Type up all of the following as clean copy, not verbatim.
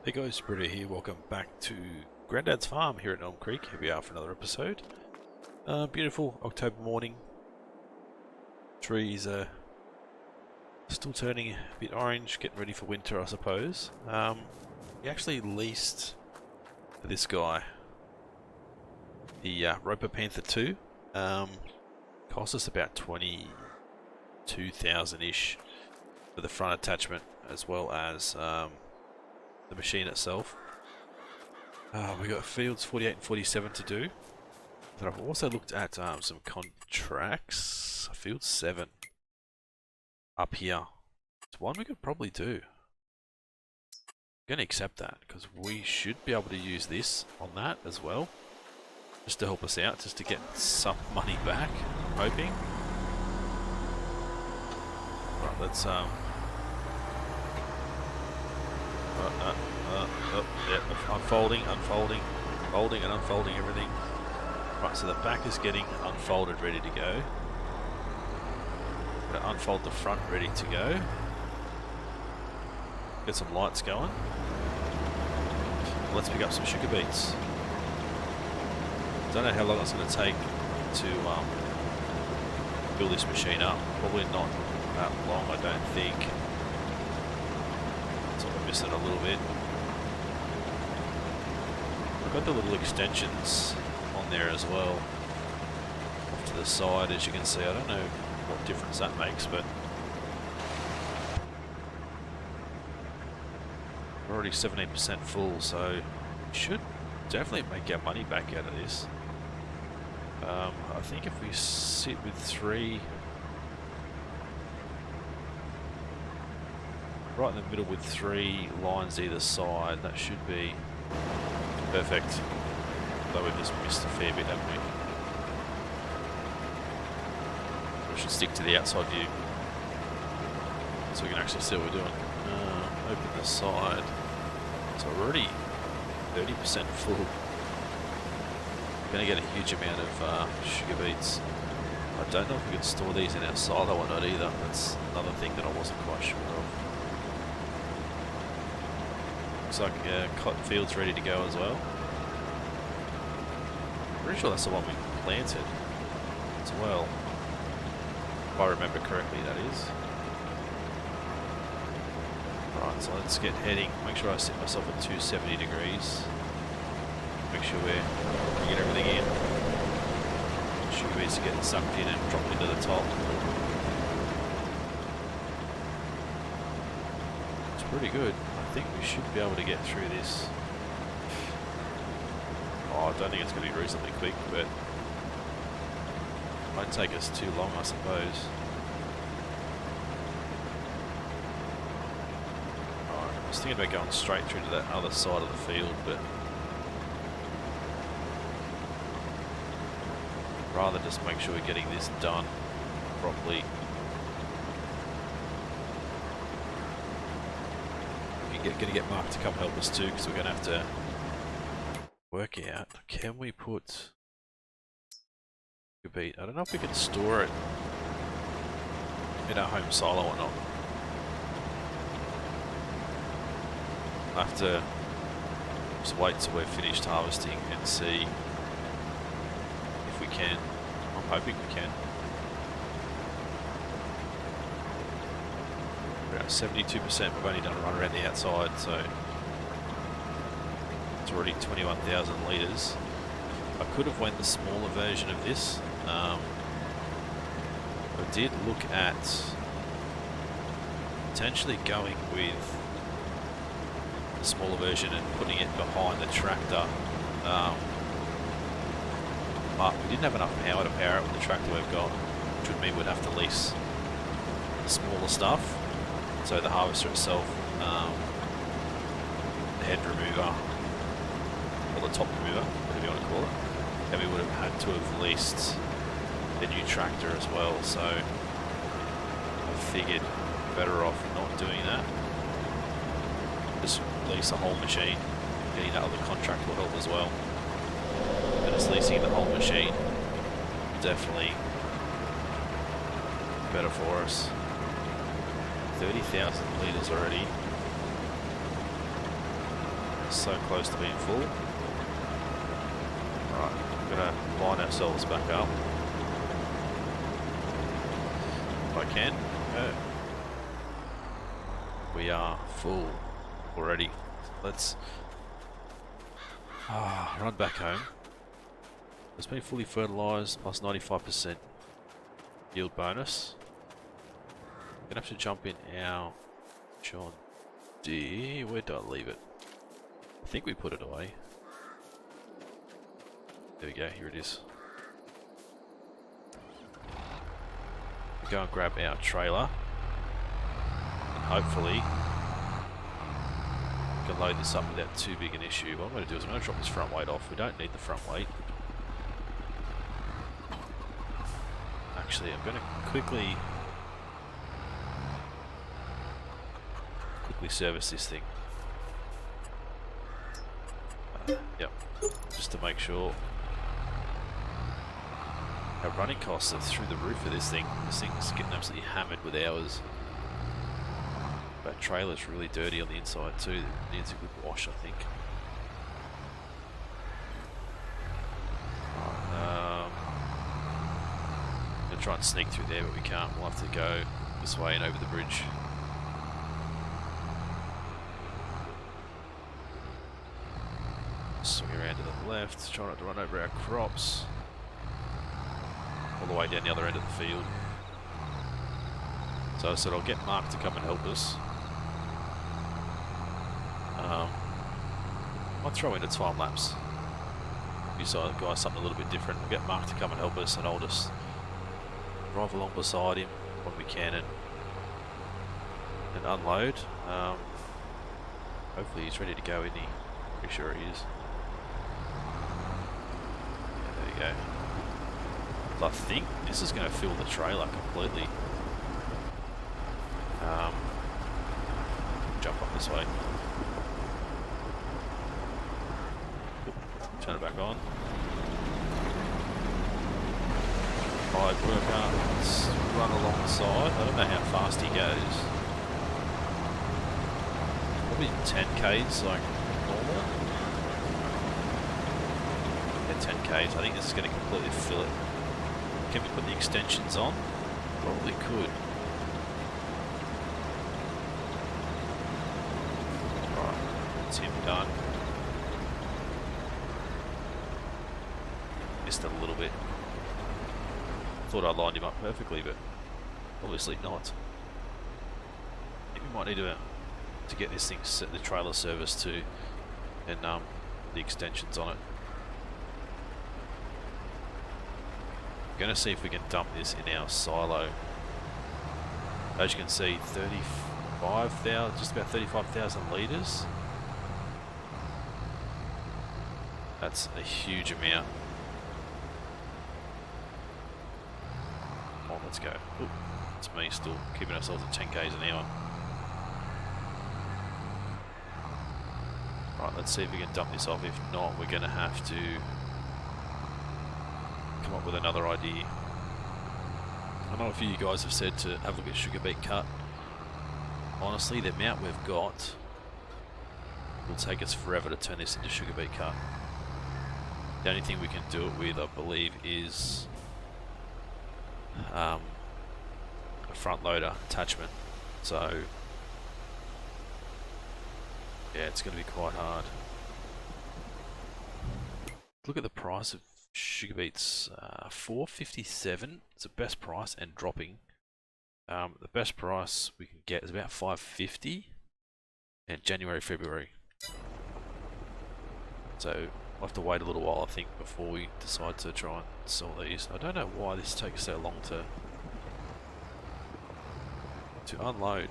Hey guys, Britto here. Welcome back to Grandad's farm here at ElmCreek. Here we are for another episode. Beautiful October morning. Trees are still turning a bit orange, getting ready for winter, I suppose. We actually leased for this guy the Panther 2. Cost us about 22,000-ish for the front attachment, as well as the machine itself. We got fields 48 and 47 to do. But I've also looked at some contracts. Field 7 up here. It's one we could probably do. I'm going to accept that because we should be able to use this on that as well, just to help us out, just to get some money back. I'm hoping. Right, let's yeah, unfolding, folding and unfolding everything. Right, so the back is getting unfolded, ready to go. Gonna unfold the front, ready to go. Get some lights going. Let's pick up some sugar beets. Don't know how long it's going to take to build this machine up. Probably not that long, I don't think. So I'm missing a little bit. I've got the little extensions on there as well, off to the side, as you can see. I don't know what difference that makes, but we're already 17% full, so we should definitely make our money back out of this. I think if we sit with 3 right in the middle with 3 lines either side, that should be perfect. Though we've just missed a fair bit, haven't we? We should stick to the outside view so we can actually see what we're doing. Open the side. So we're already 30% full. We're going to get a huge amount of sugar beets. I don't know if we can store these in our silo or not either. That's another thing that I wasn't quite sure of. Looks like cotton field's ready to go as well. Pretty sure that's the one we planted as well, if I remember correctly, that is. Right, so let's get heading. Make sure I set myself at 270 degrees. Make sure we get everything in. Sugar beets are getting sucked in and dropped into the top. It's pretty good. I think we should be able to get through this. Oh, I don't think it's going to be reasonably quick, but it won't take us too long, I suppose. Alright, I was thinking about going straight through to that other side of the field, but rather just make sure we're getting this done properly. We're going to get Mark to come help us too, because we're going to have to work out, can we put a beet? I don't know if we can store it in our home silo or not. I'll have to just wait till we're finished harvesting and see if we can. I'm hoping we can. We're at 72%, we've only done a run around the outside, so it's already 21,000 litres. I could have went the smaller version of this. I did look at potentially going with the smaller version and putting it behind the tractor. But we didn't have enough power to power it with the tractor we've got, which would mean we'd have to lease the smaller stuff. So the harvester itself, the head remover, or the top remover, whatever you want to call it, and we would have had to have leased the new tractor as well, so I figured better off not doing that. Just lease the whole machine. Getting that other contract will help as well. And just leasing the whole machine, definitely better for us. 30,000 litres already. so close to being full. Right, we're gonna line ourselves back up. If I can. We are full already. Let's run back home. It's been fully fertilised, plus 95% yield bonus. Gonna have to jump in our John D. Where did I leave it? I think we put it away. There we go, here it is. We go and grab our trailer. And hopefully we can load this up without too big an issue. What I'm going to do is I'm going to drop this front weight off. We don't need the front weight. Actually, I'm going to quickly service this thing. Yep, just to make sure. Our running costs are through the roof for this thing. This thing's getting absolutely hammered with hours. That trailer's really dirty on the inside too. It needs a good wash, I think. Right, I'm gonna try and sneak through there, but we can't. We'll have to go this way and over the bridge. Swing around to the left, try not to run over our crops. All the way down the other end of the field. So I said I'll get Mark to come and help us. I'll throw in a time lapse. You saw the guy something a little bit different. We'll get Mark to come and help us, and I'll just drive along beside him when we can and unload. Hopefully he's ready to go, isn't he? Pretty sure he is. Yeah, there we go. I think this is going to fill the trailer completely. Jump up this way. Turn it back on. Hard worker, let's run alongside. I don't know how fast he goes. Probably 10k's like normal. Yeah, 10k's. I think this is going to completely fill it. Can we put the extensions on? Probably could. Alright, that's him done. Missed it a little bit. Thought I lined him up perfectly, but obviously not. I think we might need to get this thing set, the trailer service too, and the extensions on it. Going to see if we can dump this in our silo. As you can see, 35,000, just about 35,000 litres. That's a huge amount. Oh, let's go. Ooh, it's me still keeping ourselves at 10k's an hour. Right, let's see if we can dump this off. If not, we're going to have to come up with another idea. I know a few of you guys have said to have a look at sugar beet cut. Honestly, the amount we've got will take us forever to turn this into sugar beet cut. The only thing we can do it with, I believe, is a front loader attachment. So yeah, it's going to be quite hard. Look at the price of sugar beets. $4.57. It's the best price and dropping. The best price we can get is about $5.50 in January, February. So we'll have to wait a little while, I think, before we decide to try and sell these. I don't know why this takes so long to unload.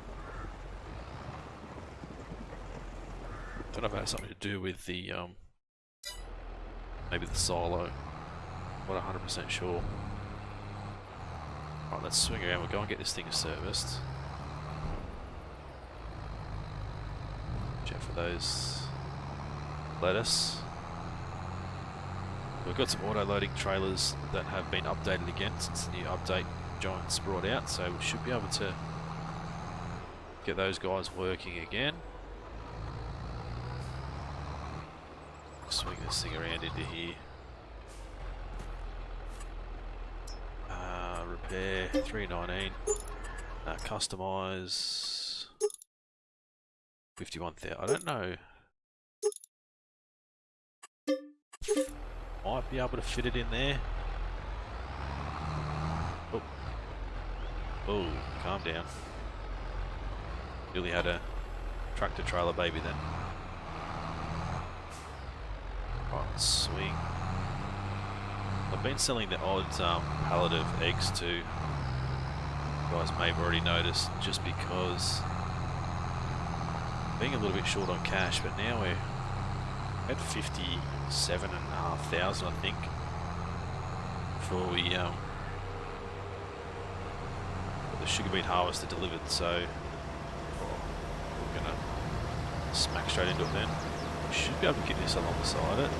I don't know if it has something to do with the maybe the silo. Not 100% sure. Right, let's swing around. We'll go and get this thing serviced. Check for those lettuce. We've got some auto-loading trailers that have been updated again since the new update Giant's brought out, so we should be able to get those guys working again. this thing around into here. Repair 319. Customize 51,000. I don't know. Might be able to fit it in there. Oh, oh, calm down. Really had a tractor trailer baby then. Right, swing. I've been selling the odd pallet of eggs too. You guys may have already noticed, just because being a little bit short on cash, but now we're at 57,500, I think, before we got the sugar beet harvester delivered. So we're gonna smack straight into it then. We should be able to get this alongside it.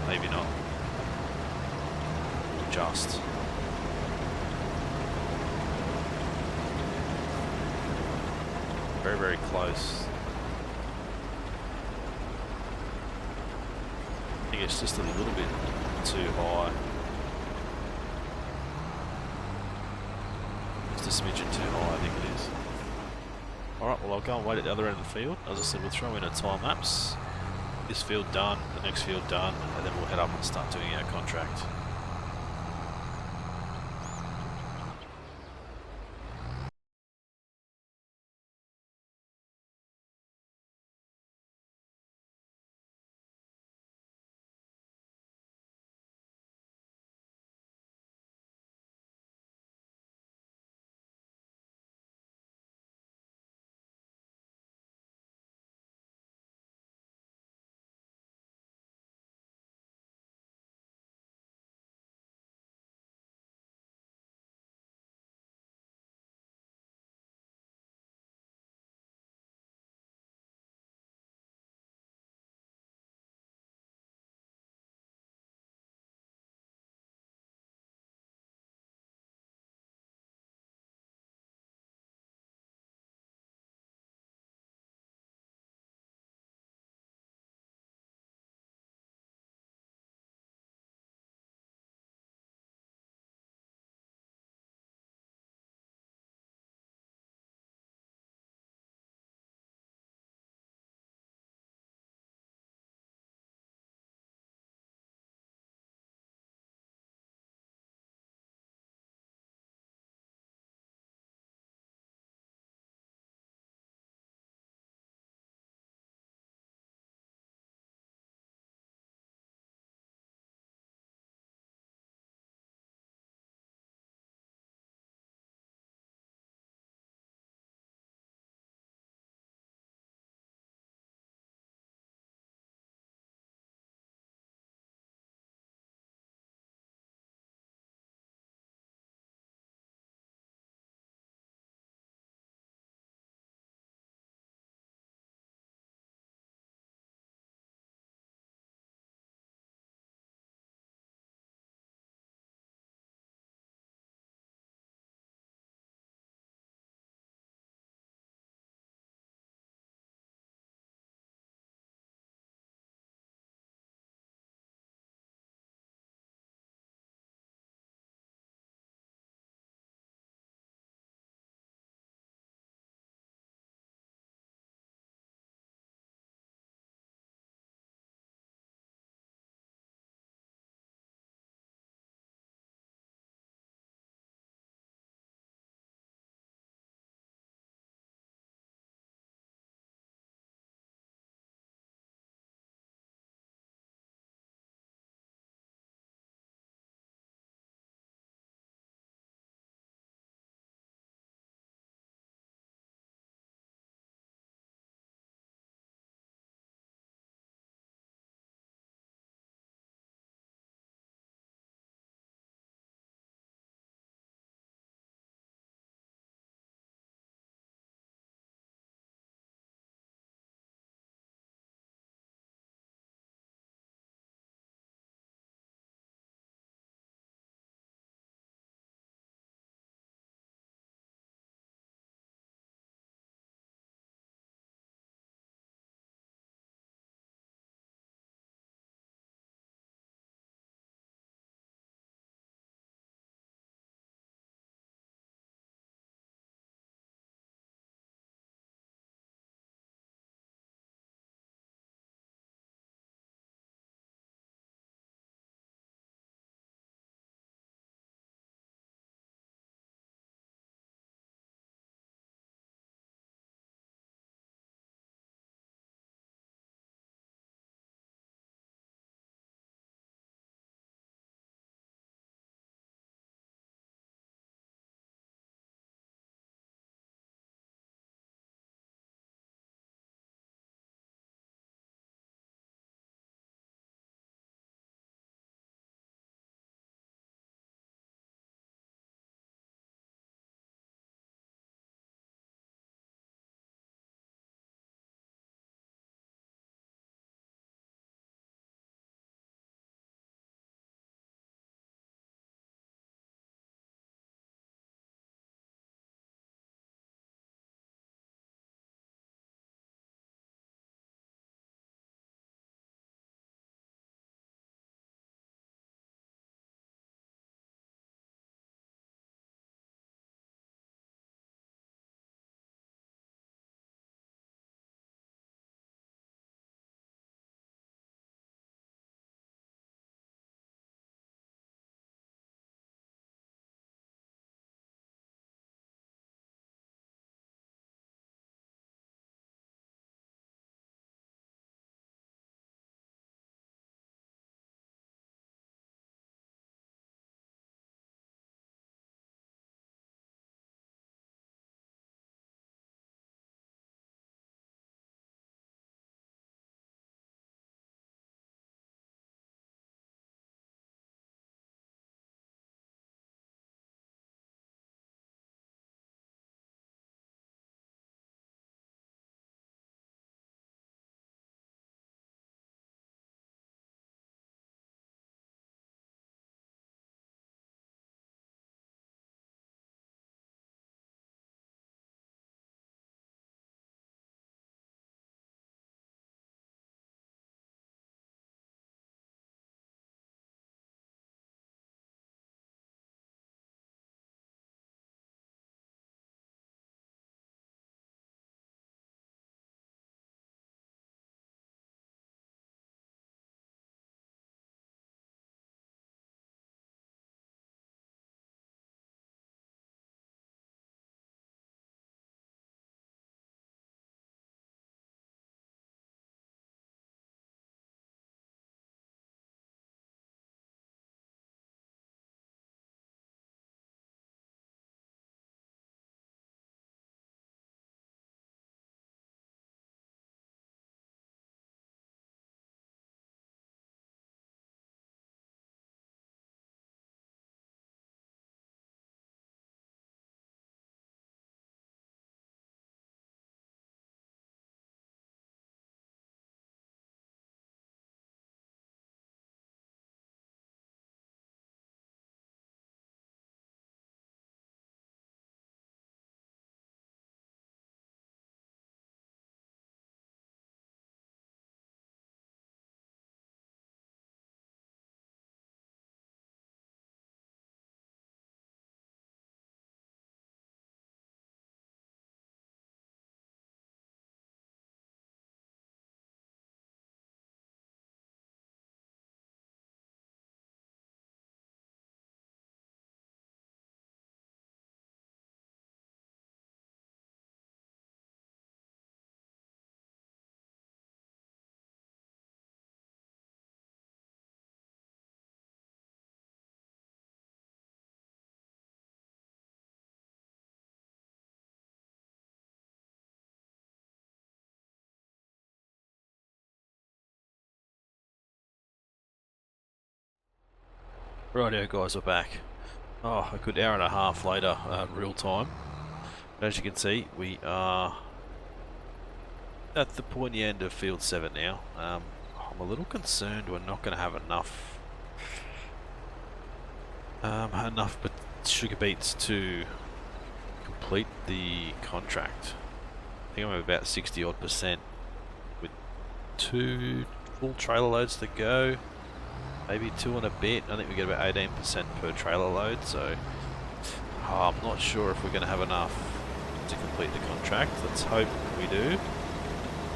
Maybe not. Just. Very, very close. I think it's just a little bit too high. Just a smidgen too high, I think it is. Alright, well I'll go and wait at the other end of the field. As I said, we'll throw in a time lapse. This field done, the next field done, and then we'll head up and start doing our contract. Rightio guys, we're back. Oh, a good hour and a half later, real time. As you can see, we are at the pointy end of field 7 now. I'm a little concerned we're not going to have enough sugar beets to complete the contract. I think I'm about 60 odd % with 2 full trailer loads to go. Maybe 2 and a bit. I think we get about 18% per trailer load, so I'm not sure if we're going to have enough to complete the contract. Let's hope we do,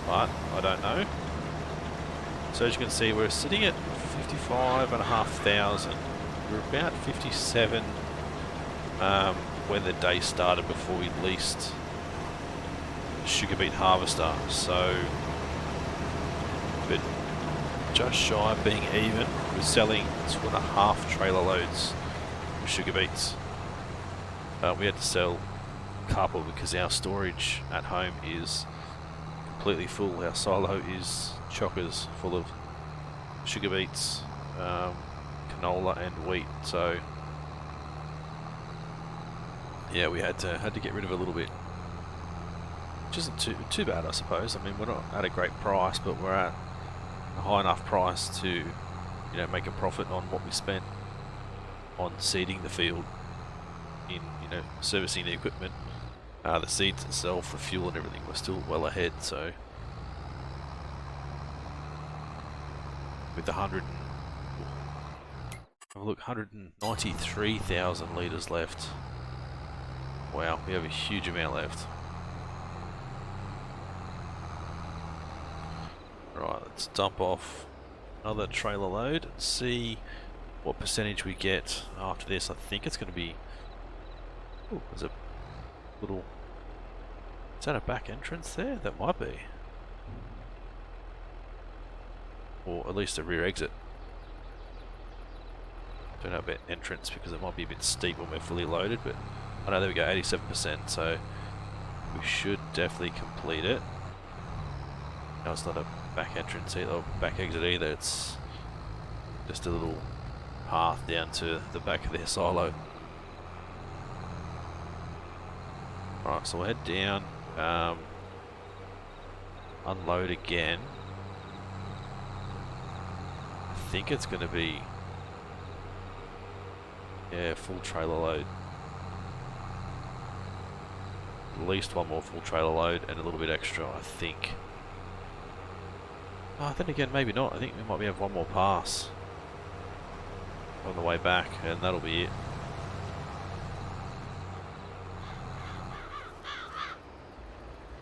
but I don't know. So as you can see, we're sitting at 55,500. We're about 57 when the day started before we leased the sugar beet harvester. So, but just shy of being even. We're selling 2.5 trailer loads of sugar beets. We had to sell a couple because our storage at home is completely full. Our silo is chockers full of sugar beets, canola and wheat. So yeah, we had to get rid of a little bit, which isn't too bad, I suppose. I mean, we're not at a great price, but we're at a high enough price to, you know, make a profit on what we spent on seeding the field, in, you know, servicing the equipment, the seeds itself, the fuel and everything. We're still well ahead. So with 193,000 litres left. Wow, we have a huge amount left. Right, let's dump off another trailer load and see what percentage we get after this. I think it's going to be... Oh, there's a little... Is that a back entrance there? That might be. Or at least a rear exit. Don't know about entrance because it might be a bit steep when we're fully loaded, but... Oh no, there we go, 87%, so we should definitely complete it. No, it's not a back entrance either, or back exit either, it's just a little path down to the back of their silo. Alright, so we'll head down, unload again. I think it's going to be, yeah, full trailer load. At least one more full trailer load and a little bit extra, I think. Oh, then again, maybe not. I think we might have one more pass on the way back, and that'll be it.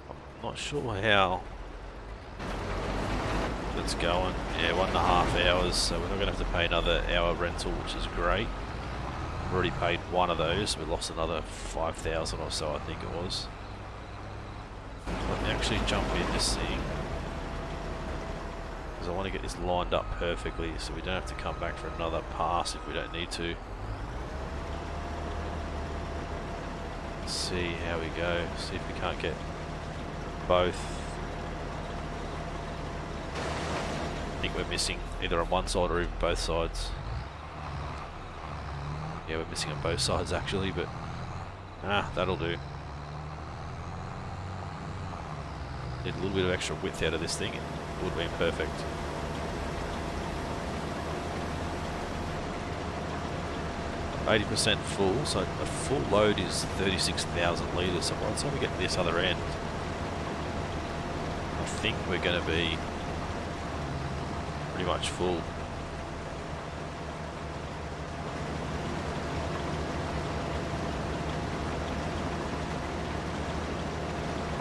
I'm not sure how that's going. Yeah, 1.5 hours, so we're not going to have to pay another hour rental, which is great. We've already paid one of those. We lost another 5,000 or so, I think it was. Let me actually jump in this thing, because I want to get this lined up perfectly so we don't have to come back for another pass if we don't need to. Let's see how we go, see if we can't get both. I think we're missing either on one side or even both sides. Yeah, we're missing on both sides actually, but that'll do. Need a little bit of extra width out of this thing, it would have been perfect. %, full, so a full load is 36,000 litres, so by the time we get to this other end, I think we're going to be pretty much full.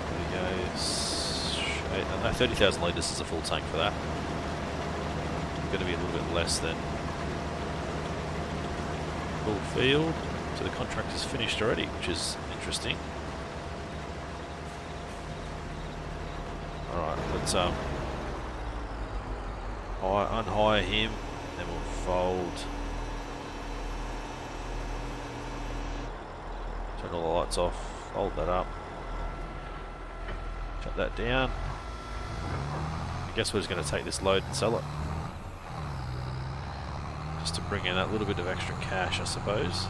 There we go. 30,000 litres is a full tank for that. Going to be a little bit less than full field. So the contract is finished already, which is interesting. Alright, let's unhire him, then we'll fold. Turn all the lights off, fold that up. Shut that down. I guess we're just going to take this load and sell it. just to bring in that little bit of extra cash, I suppose.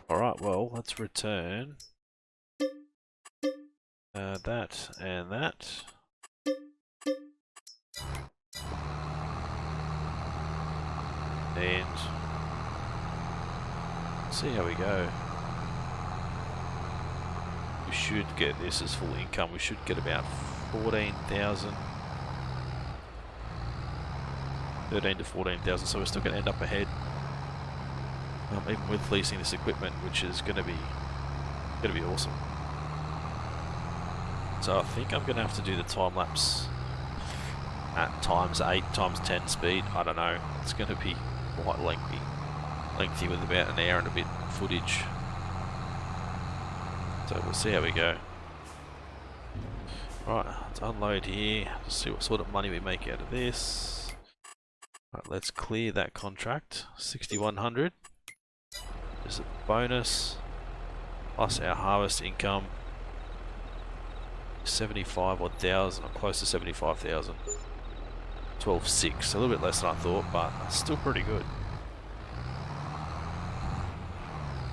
Alright, well, let's return that and that. And see how we go. We should get this as full income. We should get about 14,000. 13 to 14,000, so we're still going to end up ahead. Even with leasing this equipment, which is going to be awesome. So I think I'm going to have to do the time lapse at ×8, ×10 speed. I don't know. It's going to be quite lengthy with about an hour and a bit footage. So we'll see how we go. Right, let's unload here. See what sort of money we make out of this. Right, let's clear that contract. 6,100. There's a bonus plus our harvest income. 75,000 or close to 75,000. 12,600, a little bit less than I thought, but still pretty good.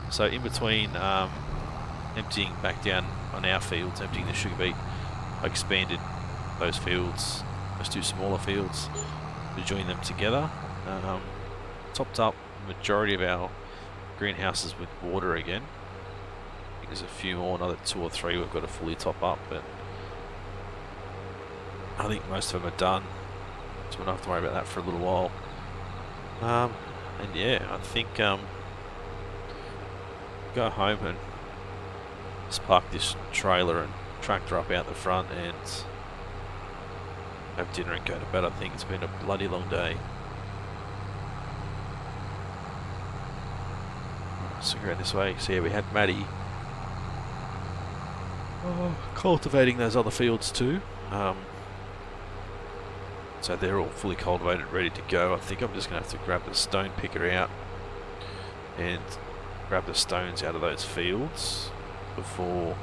So in between emptying back down on our fields, emptying the sugar beet, I expanded those fields, those two smaller fields, to join them together. Topped up the majority of our greenhouses with water again. I think there's a few more, another 2 or 3 we've got to fully top up, but I think most of them are done, so we don't have to worry about that for a little while. And yeah, I think go home and just park this trailer and tractor up out the front and have dinner and go to bed. I think it's been a bloody long day. So go around this way. So yeah, we had Maddie cultivating those other fields too. So they're all fully cultivated, ready to go. I think I'm just going to have to grab the stone picker out and grab the stones out of those fields before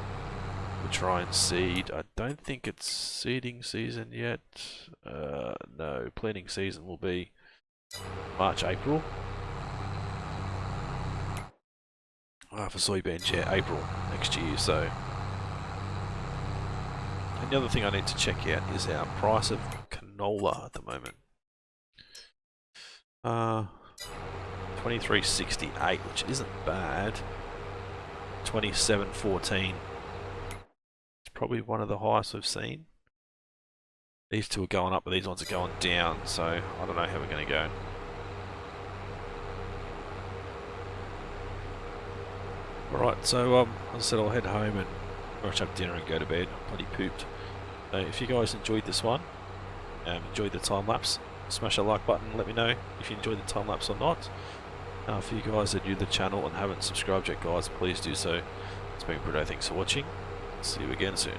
we try and seed. I don't think it's seeding season yet. No, planting season will be March, April. For soybeans, yeah, April next year. So, and the other thing I need to check out is our price of canola at the moment. 23.68, which isn't bad. 27.14. It's probably one of the highest we've seen. These two are going up, but these ones are going down, so I don't know how we're going to go. Alright, so as I said, I'll head home and rush up dinner and go to bed. I'm bloody pooped. If you guys enjoyed this one, enjoyed the time lapse, smash a like button, let me know if you enjoyed the time lapse or not. For you guys that are new to the channel and haven't subscribed yet, guys, please do so. It's been Britto, thanks for watching. See you again soon.